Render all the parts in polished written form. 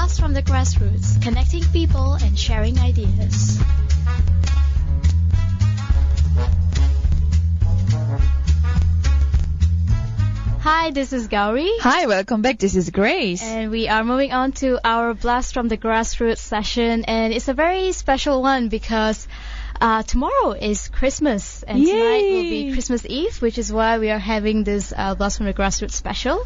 blast from the grassroots, connecting people and sharing ideas. Hi, this is Gowri. Hi, welcome back. This is Grace. And we are moving on to our Blast from the Grassroots session. And it's a very special one because tomorrow is Christmas. And tonight will be Christmas Eve, which is why we are having this Blast from the Grassroots special,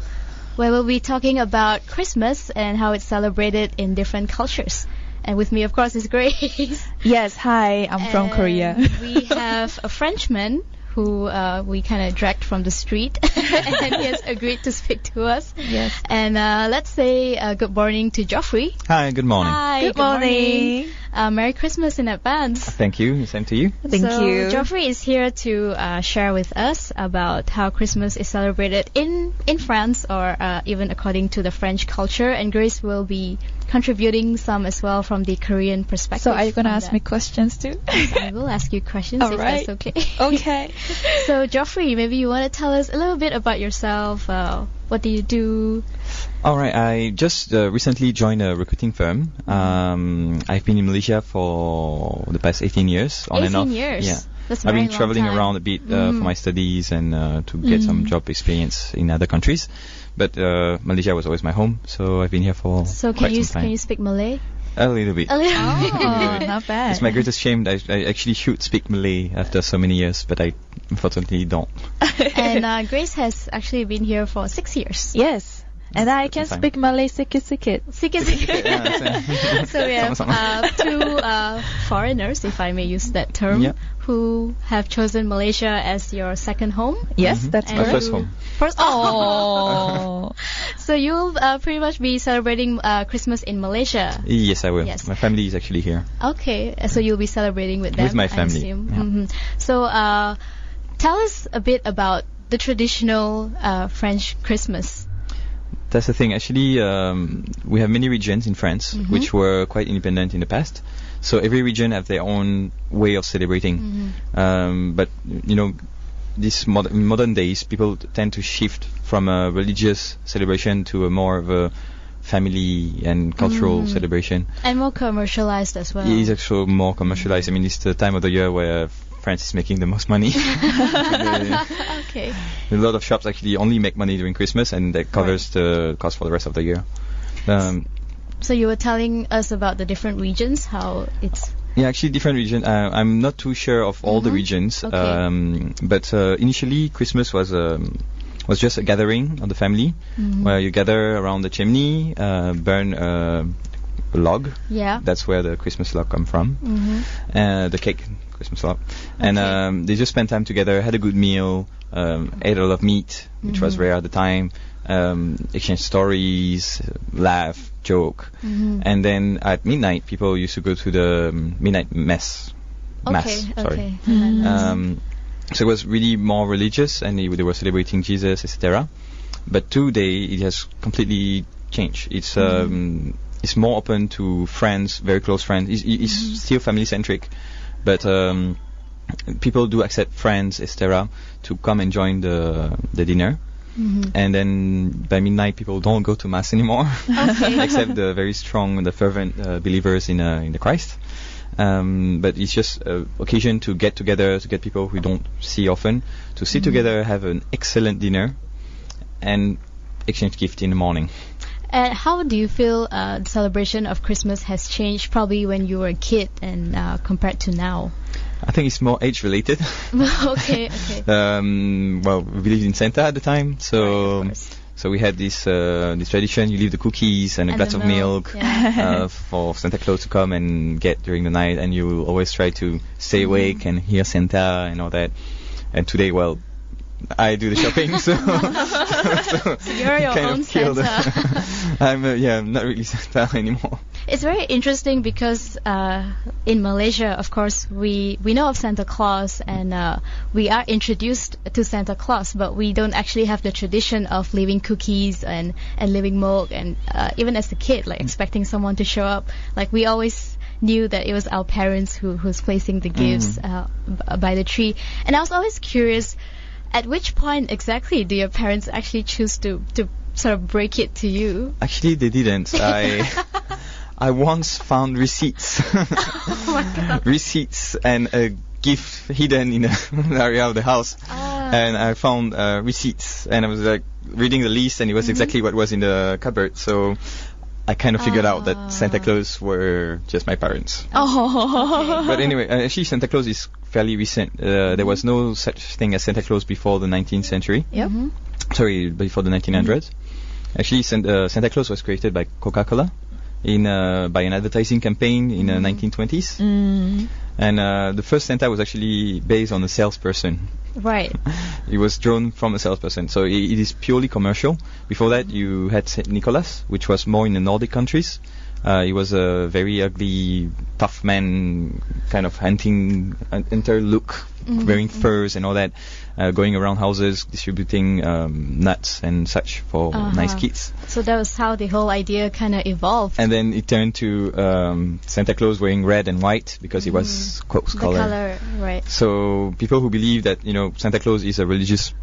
where we'll be talking about Christmas and how it's celebrated in different cultures. And with me, of course, is Grace. Yes, hi, I'm from Korea. We have a Frenchman who we kind of dragged from the street, and he has agreed to speak to us. Yes. And let's say good morning to Geoffrey. Hi, good morning. Hi, Good morning. Merry Christmas in advance. Thank you. Same to you. Thank you. Geoffrey is here to share with us about how Christmas is celebrated in France, or even according to the French culture. And Grace will be contributing some as well from the Korean perspective. So are you going to ask me questions too? I will ask you questions All if right. that's okay. Okay. So Geoffrey, maybe you want to tell us a little bit about yourself. What do you do? All right. I just recently joined a recruiting firm. I've been in Malaysia for the past 18 years, on and off. 18 years? Yeah. That's a I've very been long traveling time. around a bit for my studies and to get some job experience in other countries. But Malaysia was always my home, so I've been here for So quite can you some time. can you speak Malay? A little bit. A little Oh, bit. not bad. It's my greatest shame that I actually should speak Malay after so many years, but I unfortunately don't. And Grace has actually been here for 6 years. Yes. And I can Fine. speak Malay sikit-sikit. So we have two foreigners, if I may use that term, Yeah. who have chosen Malaysia as your second home. Yes, that's And My correct. first home. First, Oh. So you'll pretty much be celebrating Christmas in Malaysia. Yes, I will. Yes. My family is actually here. Okay, so you'll be celebrating with them. With my I family, assume. yeah. So tell us a bit about the traditional French Christmas. That's the thing. Actually, we have many regions in France which were quite independent in the past. So every region have their own way of celebrating. But you know, this modern days, people tend to shift from a religious celebration to a more of a family and cultural celebration. And more commercialized as well. It is actually more commercialized. I mean, it's the time of the year where France is making the most money. Okay. A lot of shops actually only make money during Christmas, and that covers the cost for the rest of the year. So you were telling us about the different regions, how it's... Yeah, actually different region. I'm not too sure of all the regions, Okay. but initially Christmas was just a gathering of the family, where you gather around the chimney, burn a log. Yeah. That's where the Christmas log come from. The cake, Christmas log, and they just spent time together, had a good meal, ate a lot of meat, which was rare at the time. Exchange stories, laugh, joke, and then at midnight people used to go to the midnight mass. Okay. So it was really more religious, and they were celebrating Jesus, etc. But today it has completely changed. It's more open to friends, very close friends. It's still family centric, but people do accept friends, etc., to come and join the dinner. And then by midnight, people don't go to mass anymore, except the very strong, the fervent believers in the Christ. But it's just an occasion to get together, to get people who don't see often, to sit together, have an excellent dinner, and exchange gift in the morning. And how do you feel the celebration of Christmas has changed, probably when you were a kid and compared to now? I think it's more age related. Okay. Well, we believed in Santa at the time, so Right, of course. so we had this tradition. You leave the cookies and a And glass the of milk milk, for Santa Claus to come and get during the night, and you will always try to stay awake and hear Santa and all that. And today, well, I do the shopping, so You're your kind own of killed Santa. I'm not really Santa anymore. It's very interesting because in Malaysia, of course, we know of Santa Claus, and we are introduced to Santa Claus, but we don't actually have the tradition of leaving cookies and leaving milk, and even as a kid, like expecting someone to show up. Like we always knew that it was our parents who's placing the gifts by the tree. And I was always curious, at which point exactly do your parents actually choose to sort of break it to you? Actually, they didn't. I once found receipts, receipts and a gift hidden in an area of the house, and I found receipts, and I was like reading the list, and it was exactly what was in the cupboard. So I kind of figured out that Santa Claus were just my parents. Oh. But anyway, actually Santa Claus is fairly recent. There was no such thing as Santa Claus before the 19th century. Yep. Sorry, before the 1900s. Actually, Santa Claus was created by Coca-Cola by an advertising campaign in the 1920s. And the first Santa was actually based on a salesperson. Right. It was drawn from a salesperson, so it is purely commercial. Before that, you had Saint Nicholas, which was more in the Nordic countries. He was a very ugly, tough man, kind of hunter look, wearing furs and all that, going around houses distributing nuts and such for nice kids. So that was how the whole idea kind of evolved. And then it turned to Santa Claus wearing red and white because he was Coke's the color. color, right. So people who believe that Santa Claus is a religious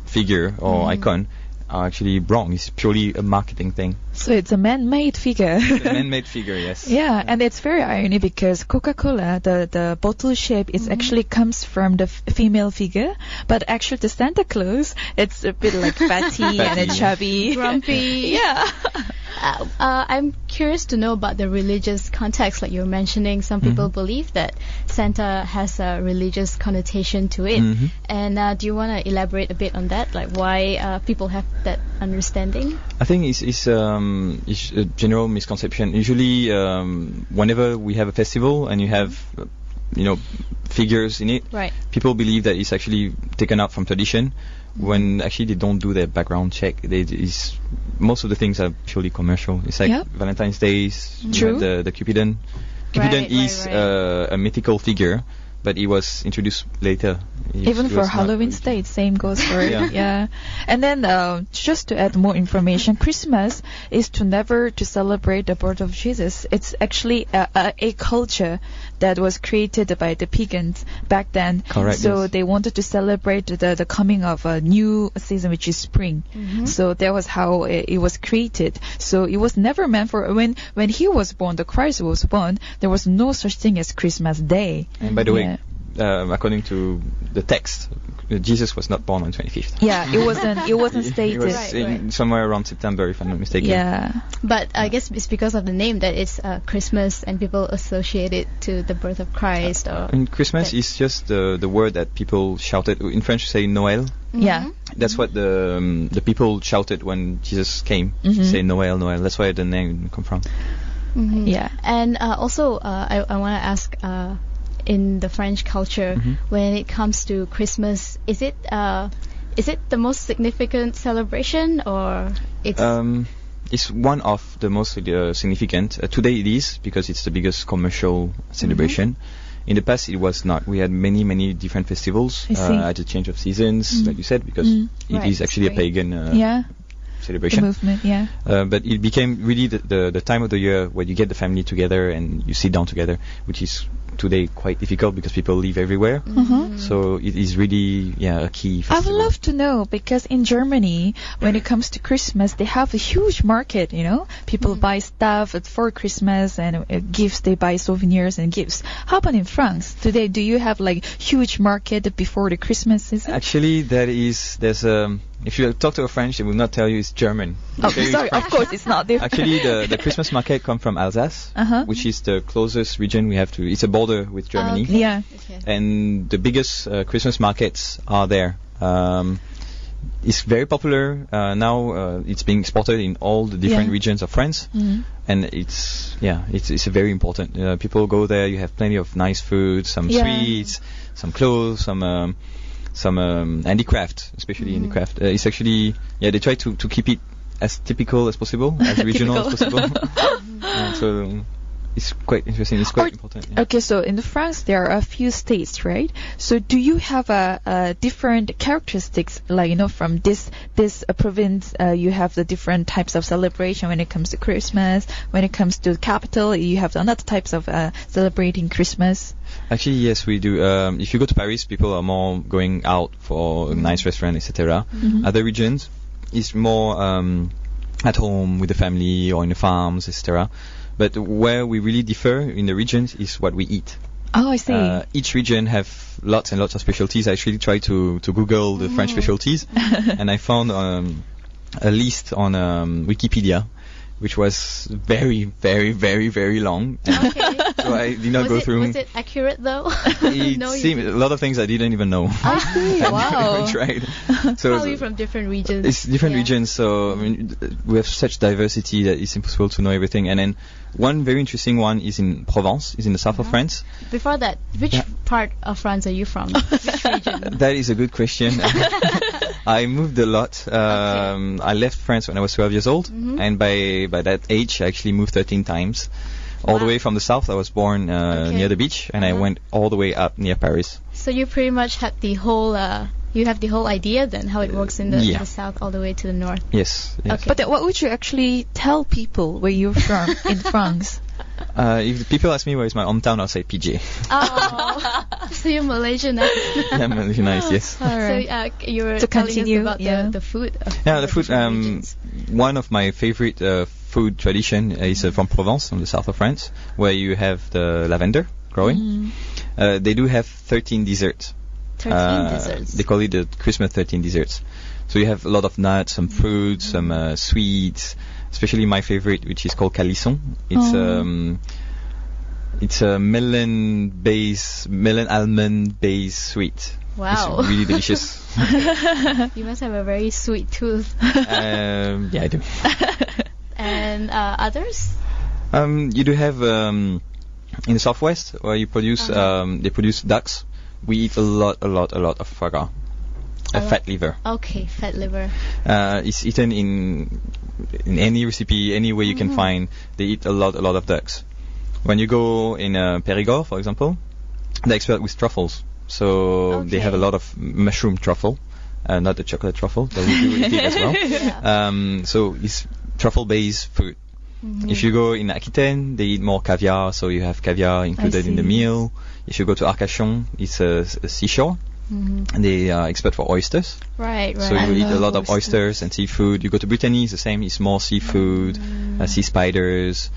figure or icon are actually wrong. It's purely a marketing thing. So it's a man-made figure. It's a man-made figure, yes. Yeah, and it's very ironic because Coca-Cola, the bottle shape, is actually comes from the female figure, but actually the Santa Claus, it's a bit like fatty and a chubby. Grumpy. Yeah. I'm curious to know about the religious context, like you were mentioning. Some people believe that Santa has a religious connotation to it. And do you want to elaborate a bit on that, like why people have that understanding? I think it's a general misconception. Usually, whenever we have a festival and you have, figures in it, right, people believe that it's actually taken out from tradition, when actually they don't do their background check. Most of the things are purely commercial. It's like Valentine's Day. True. The Cupidon. Cupidon is right. a mythical figure, but it was introduced later. Even for Halloween State, same goes for it. Yeah. And then just to add more information, Christmas is never to celebrate the birth of Jesus. It's actually a culture that was created by the pagans back then. Correct. So yes. they wanted to celebrate the coming of a new season, which is spring. So that was how it was created. So it was never meant for when he was born, the Christ was born. There was no such thing as Christmas Day. And by the way, according to the text, Jesus was not born on 25th. Yeah, it wasn't stated. It was somewhere around September, if I'm not mistaken. Yeah. But I guess it's because of the name that it's Christmas and people associate it to the birth of Christ. And Christmas is just the word that people shouted. In French, say Noël. Yeah. That's what the people shouted when Jesus came. Say Noël, Noël. That's where the name come from. Yeah. And also, I want to ask, in the French culture, when it comes to Christmas, is it the most significant celebration, or it's one of the most significant. Today it is, because it's the biggest commercial celebration. In the past it was not. We had many different festivals at the change of seasons, like you said, because it is actually a pagan celebration. The movement, but it became really the time of the year where you get the family together and you sit down together, which is today quite difficult because people live everywhere. So it is really a key festival. I would love to know, because in Germany, when it comes to Christmas, they have a huge market, People buy stuff for Christmas and gifts, they buy souvenirs and gifts. How about in France? Today, do you have like huge market before the Christmas season? Actually, there's if you talk to a French, they will not tell you it's German. Oh, sorry, of course it's not. Actually, the Christmas market comes from Alsace, which is the closest region we have to. It's a border with Germany. Okay. And the biggest Christmas markets are there. It's very popular now. It's being exported in all the different regions of France, and it's very important. People go there. You have plenty of nice food, some sweets, some clothes, some handicraft, especially handicraft. It's actually they try to keep it as typical as possible, as regional as possible. So it's quite interesting. It's quite important. Yeah. Okay, so in France there are a few states, right? So do you have a different characteristics, like from this province? You have the different types of celebration when it comes to Christmas. When it comes to the capital, you have another types of celebrating Christmas. Actually, yes, we do. If you go to Paris, people are more going out for a nice restaurant, etc. Other regions is more at home with the family or in the farms, etc. But where we really differ in the regions is what we eat. Oh, I see. Each region have lots and lots of specialties. I actually tried to Google the French specialties, and I found a list on Wikipedia, which was very, very, very, very long. Okay. So I did not go through. Was it accurate though? It seemed a lot of things I didn't even know. I see. Wow. I tried. So Probably from different regions. it's different Yeah. regions, so I mean, we have such diversity that it's impossible to know everything. And then one very interesting one is in Provence, is in the south of France. Before that, which part of France are you from? Which region? That is a good question. I moved a lot. I left France when I was 12 years old, and by that age, I actually moved 13 times. All the Wow. way from the south. I was born near the beach, and I went all the way up near Paris. So you pretty much had the whole. You have the whole idea then how it works in the south all the way to the north. Yes. Okay. But then what would you actually tell people where you're from in France? If people ask me where is my hometown, I'll say PJ. Oh, so you're Malaysian now. Yeah, really nice. Yes. All right. So you were To telling continue, us about yeah. the food. Of Yeah, the food. different regions. One of my favorite food tradition is from Provence, on the south of France, where you have the lavender growing. They do have 13 desserts. 13 desserts. They call it the Christmas 13 desserts. So you have a lot of nuts, some fruits, some sweets. Especially my favorite, which is called calisson. It's a melon almond based sweet. Wow. It's really delicious. You must have a very sweet tooth. Yeah, I do. And others? You do have in the southwest where you produce they produce ducks. We eat a lot of foie gras, fat liver. Okay, fat liver. It's eaten in any recipe, any way you can find. They eat a lot of ducks. When you go in Périgord, for example, they're expert with truffles. So they have a lot of mushroom truffle, not the chocolate truffle, but we do eat it as well. Yeah. So it's truffle-based food. If you go in Aquitaine, they eat more caviar, so you have caviar included in the meal. If you go to Arcachon, it's a seashore. And they are expert for oysters. Right. So you eat a lot of oysters and seafood. You go to Brittany, it's the same. It's more seafood, sea spiders,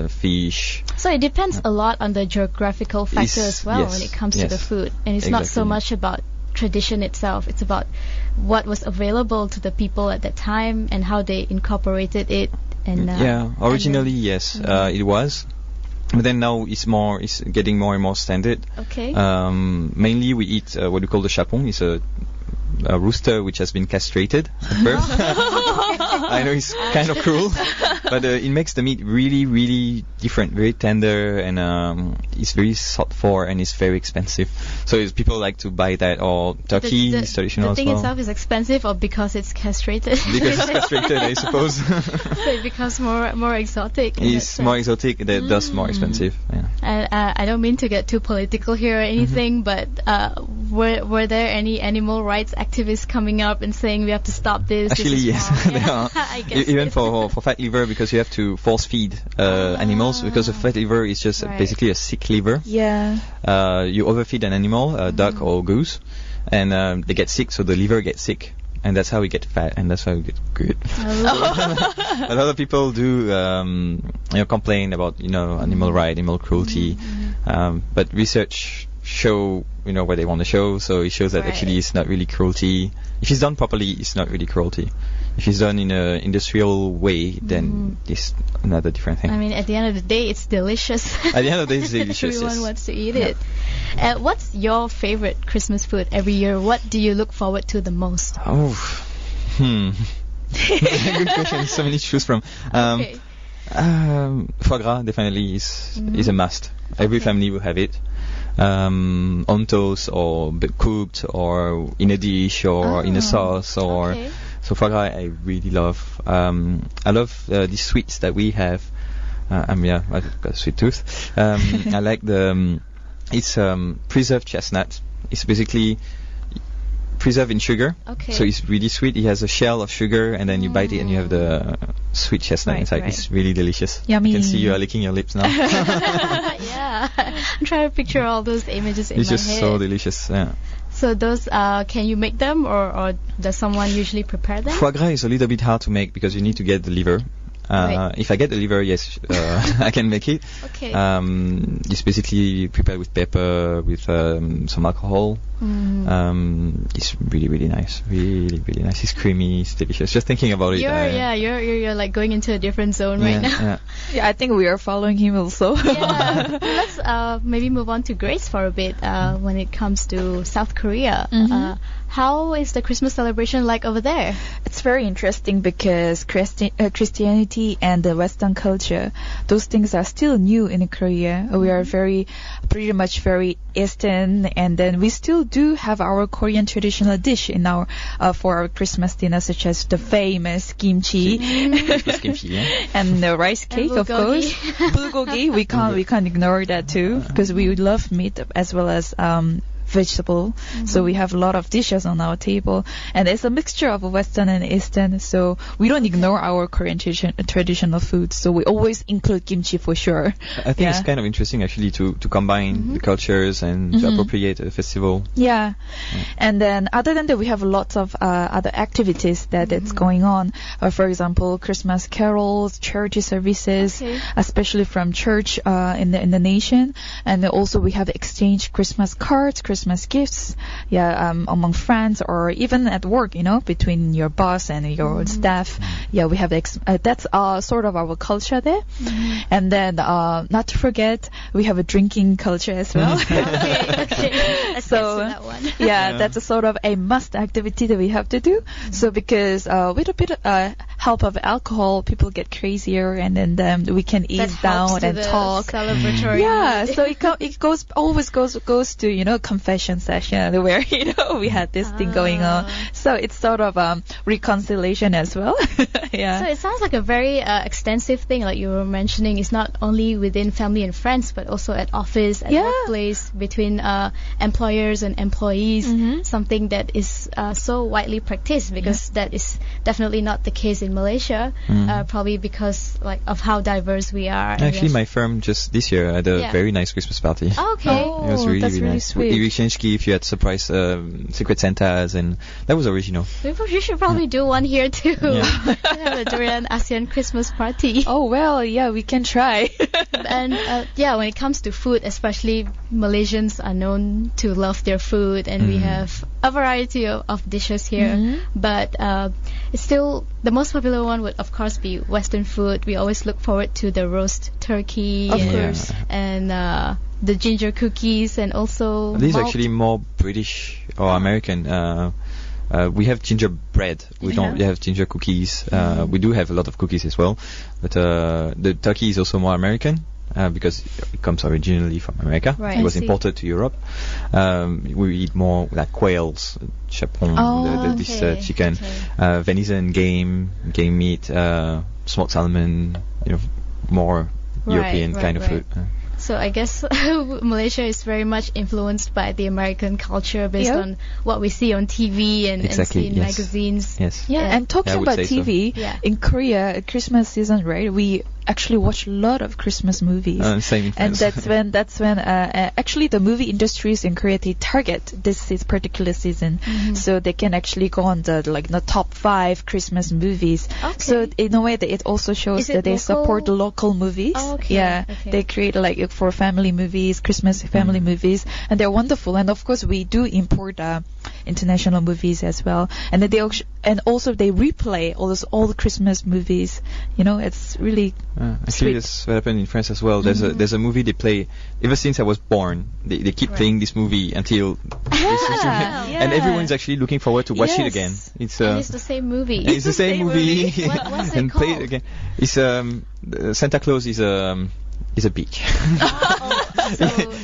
fish. So it depends a lot on the geographical factor as well when it comes to the food. And it's not so much about tradition itself. It's about what was available to the people at that time and how they incorporated it. And originally, yes, it was. But then now it's getting more and more standard. Okay. Mainly we eat what we call the chapon. It's a rooster which has been castrated at birth. I know it's kind of cruel, but it makes the meat really, really different, very tender, and it's very sought for, and it's very expensive. So people like to buy that, or turkey is traditional as well. The thing itself is expensive, or because it's castrated? Because it's castrated, I suppose. So it becomes more exotic. It's more exotic, thus more expensive. Yeah. I don't mean to get too political here or anything, but were there any animal rights activists coming up and saying we have to stop this? Actually, yes, there are. I guess Even for fat liver, because you have to force feed animals, because a fat liver is just basically a sick liver. Yeah. You overfeed an animal, a duck or goose, and they get sick, so the liver gets sick. And that's how we get fat, and that's how we get good. A lot of people do, complain about, animal rights, animal cruelty. But research show, what they want to show. So it shows that actually it's not really cruelty. If it's done properly, it's not really cruelty. If it's done in an industrial way, then it's another different thing. I mean, at the end of the day, it's delicious. At the end of the day, it's delicious. Everyone wants to eat it. What's your favorite Christmas food every year? What do you look forward to the most? Good question. So many to choose from. Okay. Foie gras definitely is a must. Every family will have it. On toast, or cooked, or in a dish, or in a sauce, or so foie gras I really love. I love the sweets that we have. I've got a sweet tooth. I like it's preserved chestnut. It's basically preserved in sugar. Okay. So it's really sweet. It has a shell of sugar, and then you bite it and you have the sweet chestnut inside. It's really delicious. Yummy. I can see you are licking your lips now. Yeah. I'm trying to picture all those images in my head. It's just so delicious. Yeah. So those, can you make them, or does someone usually prepare them? Foie gras is a little bit hard to make because you need to get the liver. Right. If I get the liver, yes, I can make it. Okay. It's basically prepared with pepper, with some alcohol. It's really, really nice. Really, really nice. It's creamy. It's delicious. Just thinking about it. You're like going into a different zone right now. Yeah. Yeah, I think we are following him also. Yeah. Let's maybe move on to Grace for a bit. When it comes to South Korea, how is the Christmas celebration like over there? It's very interesting because Christianity and the Western culture, those things are still new in Korea. We are pretty much very Eastern, and then we still do have our Korean traditional dish in our for our Christmas dinner, such as the famous kimchi Kimchi, yeah. and the rice cake, of course. Bulgogi, we can't ignore that too, because we love meat as well as vegetable. So we have a lot of dishes on our table, and it's a mixture of Western and Eastern, so we don't ignore our Korean traditional foods, so we always include kimchi for sure. I think it's kind of interesting actually to combine the cultures and to appropriate the festival. Yeah. And then other than that, we have lots of other activities that it's going on. For example, Christmas carols, church services, especially from church in the nation. And then also we have exchange Christmas cards, Christmas gifts, among friends or even at work, between your boss and your staff. Yeah, we have that's sort of our culture there. And then not to forget, we have a drinking culture as well. Okay. Let's get to that one. That's a sort of a must activity that we have to do. So because with a bit of help of alcohol, people get crazier, and then we can ease down and talk. Celebratory. Yeah, so it always goes to confession session where we had this thing going on. So it's sort of reconciliation as well. Yeah. So it sounds like a very extensive thing, like you were mentioning. It's not only within family and friends, but also at office, at workplace, between employers and employees. Something that is so widely practiced, because that is definitely not the case in Malaysia. Probably because of how diverse we are. Actually, my firm just this year had a very nice Christmas party. Okay. It was really, really nice. Sweet. We exchanged gifts. You had surprise secret Santas, and that was original. We should probably do one here too. Have a Durian ASEAN Christmas party. Oh well, yeah, we can try. And when it comes to food, especially Malaysians are known to love their food, and we have a variety of dishes here. But it's still the most popular one would of course be Western food. We always look forward to the roast turkey, of course, and the ginger cookies, and also these are actually more British or American. We have gingerbread. We don't have ginger cookies. We do have a lot of cookies as well, but the turkey is also more American. Because it comes originally from America. Right. It was imported to Europe. We eat more like quails, chapon, this chicken, venison, game meat, smoked salmon, more European kind of food. So I guess Malaysia is very much influenced by the American culture based on what we see on TV and see in magazines. Yes. Yeah, and talking about TV, in Korea, Christmas season, right? We actually watch a lot of Christmas movies. Same in France. And that's when actually the movie industries in Korea, they target this particular season, so they can actually go on the top 5 Christmas movies. Okay. So in a way, it also shows that they support the local movies. Oh, okay. Yeah, they create for family movies, Christmas family movies, and they're wonderful. And of course, we do import international movies as well, and then also they replay all the Christmas movies. It's really actually that's what happened in France as well. There's a movie they play ever since I was born. They keep playing this movie until and everyone's actually looking forward to watch it again. It's the same movie. It's the same movie. What's it and called? play it again. It's Santa Claus is a beach.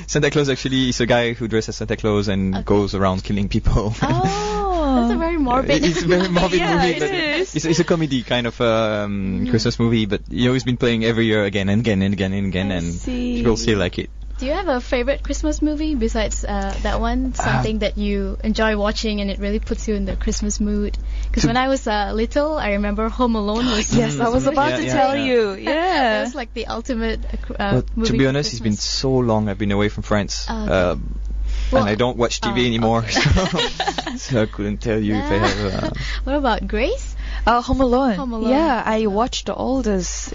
Santa Claus actually is a guy who dresses as Santa Claus and goes around killing people. That's a very morbid. It's a very morbid movie. But is. It's a comedy kind of Christmas movie, but it's been playing every year again and again and again and again, and people still like it. Do you have a favorite Christmas movie besides that one? Something that you enjoy watching and it really puts you in the Christmas mood? Because when I was little, I remember Home Alone was... Yes, I was about to tell you. Yeah. That was like the ultimate movie. To be honest, it's been so long I've been away from France. And I don't watch TV anymore, so I couldn't tell you if I have... What about Grace? Home Alone. Home Alone. Yeah, I watched all those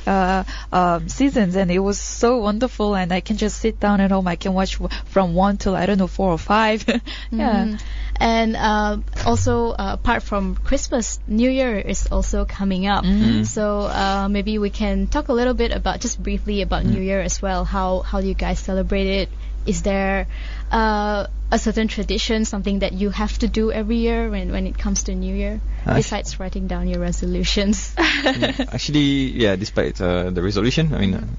seasons, and it was so wonderful. And I can just sit down at home. I can watch from 1 till, I don't know, 4 or 5. Yeah. And also, apart from Christmas, New Year is also coming up. So maybe we can talk a little bit about, just briefly about New Year as well. How do you guys celebrate it? Is there a certain tradition, something that you have to do every year when it comes to New Year, besides writing down your resolutions? Actually, yeah, despite the resolution, I mean,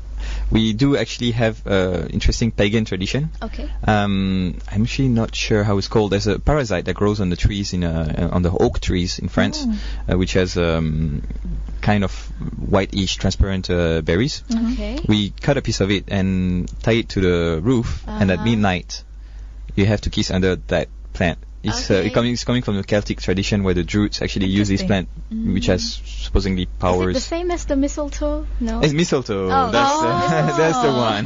we do actually have interesting pagan tradition. Okay. I'm actually not sure how it's called. There's a parasite that grows on the trees on the oak trees in France, which has kind of whitish, transparent berries. Okay. We cut a piece of it and tie it to the roof, and at midnight, you have to kiss under that plant. It's coming from the Celtic tradition where the Druids actually use this plant, which has supposedly powers. Is it the same as the mistletoe? No. It's mistletoe. Oh. That's the one.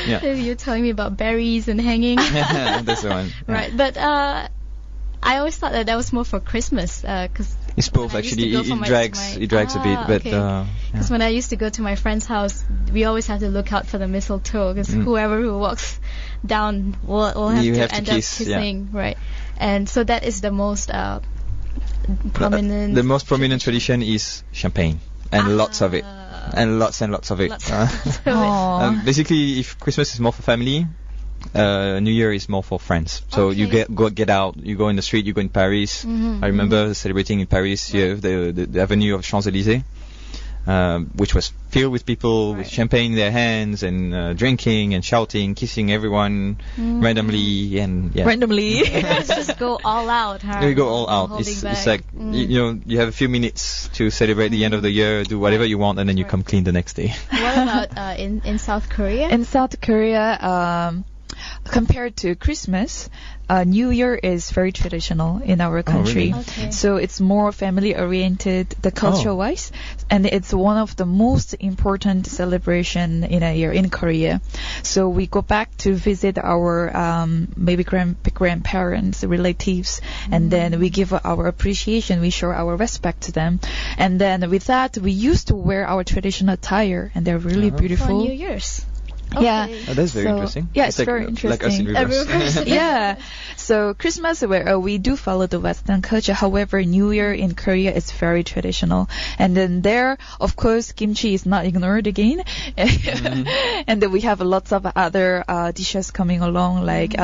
Yeah. You're telling me about berries and hanging. That's the one. Yeah. Right, but I always thought that was more for Christmas, because it's both actually. It drags a bit, but because when I used to go to my friend's house, we always have to look out for the mistletoe, because whoever who walks down will have to end up kissing, right? And so that is the most prominent. The most prominent tradition is champagne, and lots of it, and lots of it. Basically, if Christmas is more for family, New Year is more for friends. So you get out, you go in the street, you go in Paris. I remember celebrating in Paris, you have the avenue of Champs-Élysées, which was filled with people with champagne in their hands and drinking and shouting, kissing everyone randomly randomly. You guys just go all out, huh? We go all out. It's like you have a few minutes to celebrate the end of the year, do whatever you want, and then you come clean the next day. What about in South Korea? In South Korea, compared to Christmas, New Year is very traditional in our country. Oh, really? Okay. So it's more family oriented, the culture wise, and it's one of the most important celebration in a year in Korea. So we go back to visit our maybe grandparents, relatives, and then we give our appreciation, we show our respect to them, and then with that we used to wear our traditional attire, and they're really beautiful. For New Year's. Yeah. Oh, that's very interesting. Yeah, it's very interesting. Like us in reverse. Yeah. So Christmas, where we do follow the Western culture. However, New Year in Korea is very traditional. And then there, of course, kimchi is not ignored again. And then we have lots of other dishes coming along. Like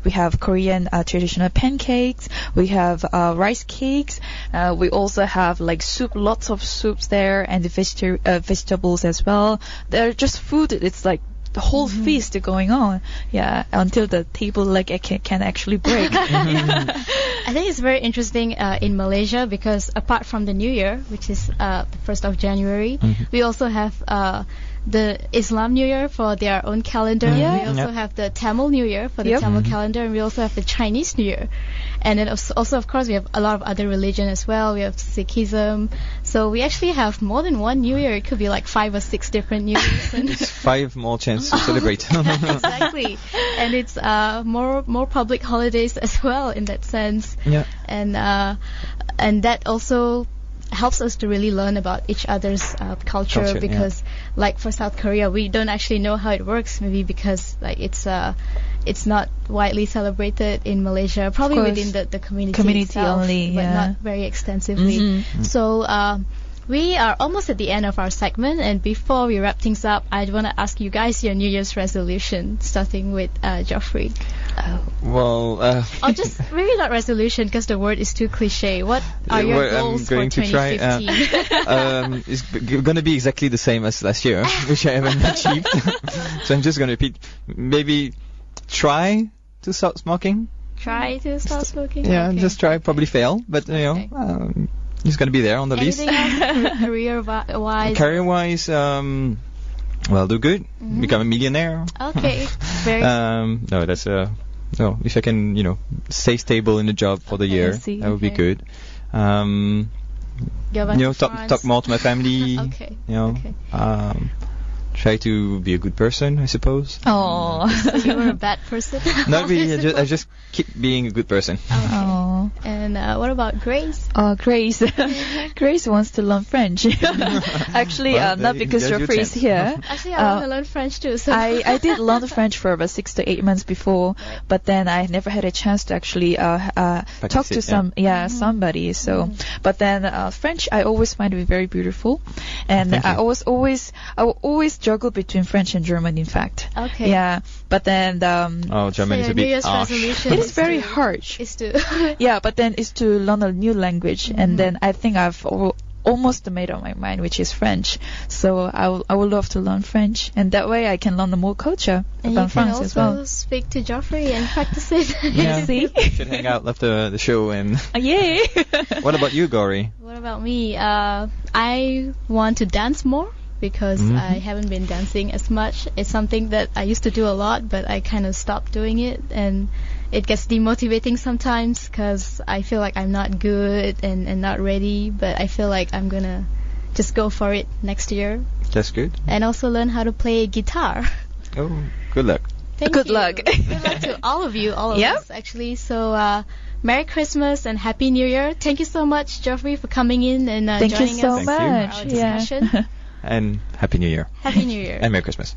we have Korean traditional pancakes. We have rice cakes. We also have like soup, lots of soups there, and vegetables as well. They're just food. It's like the whole feast going on, until the table can actually break. I think it's very interesting in Malaysia, because apart from the New Year, which is the 1st of January, we also have the Islam New Year for their own calendar. We also have the Tamil New Year for the Tamil calendar, and we also have the Chinese New Year. And then also, of course, we have a lot of other religion as well. We have Sikhism. So we actually have more than one New Year. It could be like 5 or 6 different New Years. It's 5 more chances to celebrate. Exactly. And it's more public holidays as well in that sense. Yeah. And that also helps us to really learn about each other's culture, because like for South Korea, we don't actually know how it works, maybe because like it's not widely celebrated in Malaysia, probably within the community itself, only, but not very extensively. So we are almost at the end of our segment, and before we wrap things up, I want to ask you guys your New Year's resolution, starting with Geoffrey. Well, or just maybe not resolution, because the word is too cliche. What are your goals for 2015? It's going to be exactly the same as last year, which I haven't achieved. So I'm just going to repeat. Maybe try to stop smoking. Try to stop smoking? Yeah, just try. Probably fail, but it's going to be there on the list. Anything else career-wise? Career-wise, well, do good. Become a millionaire. Okay. Very no, that's no. If I can, stay stable in the job for the year, that would be good. Talk more to my family. Okay. Try to be a good person, I suppose. Oh, so you were a bad person? Not really. I just keep being a good person. Okay. Wow. And what about Grace? Grace. Grace wants to learn French. Actually, Well, not because there's your Geoffrey is chance. here. Actually, I want to learn French too. So I did learn French for about 6 to 8 months before, but then I never had a chance to actually talk to somebody. So, but then French I always find to be very beautiful, and Thank you. I will always juggle between French and German. In fact, Okay. yeah. But then Oh, German is So a your New bit Year's harsh. resolution it is very to- harsh. Is to Yeah, but then it's to learn a new language, and then I think I've almost made up my mind, which is French. So I would love to learn French, and that way I can learn the more culture and you about can France also as well. speak to Geoffrey and practice it. Yeah. See? Should hang out after the show. And Yay! what about you, Gowri? What about me? I want to dance more because I haven't been dancing as much. It's something that I used to do a lot, but I kind of stopped doing it, and it gets demotivating sometimes because I feel like I'm not good and not ready, but I feel like I'm gonna just go for it next year. That's good. And also learn how to play guitar. Oh, good luck. Thank Good you. luck. Good luck to all of you, all of Yep. us actually. So Merry Christmas and Happy New Year. Thank you so much, Geoffrey, for coming in and Thank you joining so us Thank you. for much. our Yeah. discussion. And Happy New Year. Happy New Year. And Merry Christmas.